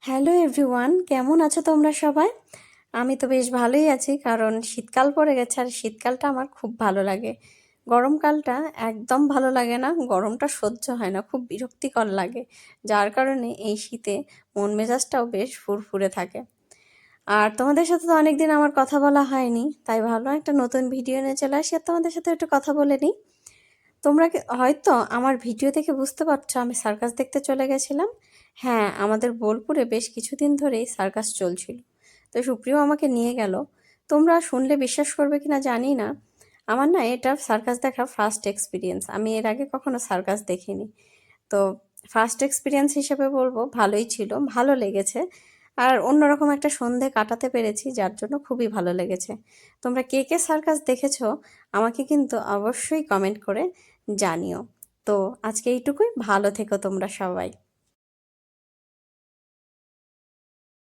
Hello everyone, কেমন আছো তোমরা সবাই? আমি তো বেশ ভালোই আছি, কারণ শীতকাল পড়ে গেছে আর শীতকালটা আমার খুব ভালো লাগে। গরমকালটা একদম ভালো লাগে না, গরমটা সহ্য হয় না, খুব বিরক্তিকর লাগে। যার কারণে এই শীতে মন মেজাজটাও বেশ ফুরফুরে থাকে। আর তোমাদের সাথে তো অনেকদিন আমার কথা বলা হয়নি, তাই ভাবলাম একটা নতুন ভিডিও নিয়ে চলে আসি আর তোমাদের সাথে একটু কথা বলে নিই। তোমরা হয়তো আমার ভিডিও দেখে বুঝতে পারছো আমি সার্কাস দেখতে চলে গেছিলাম। হ্যাঁ, আমাদের বোলপুরে বেশ কিছুদিন ধরেই সার্কাস চলছিল, তো সুপ্রিয় আমাকে নিয়ে গেল। তোমরা শুনলে বিশ্বাস করবে কিনা জানি না, আমার না এটা সার্কাস দেখা ফার্স্ট এক্সপিরিয়েন্স। আমি এর আগে কখনো সার্কাস দেখিনি। তো ফার্স্ট এক্সপিরিয়েন্স হিসেবে বলবো ভালোই ছিল, ভালো লেগেছে। আর অন্যরকম একটা সন্ধে কাটাতে পেরেছি, যার জন্য খুবই ভালো লেগেছে। তোমরা কে কে সার্কাস দেখেছো আমাকে কিন্তু অবশ্যই কমেন্ট করে জানিও। তো আজকে এইটুকুই, ভালো থেকো তোমরা সবাই।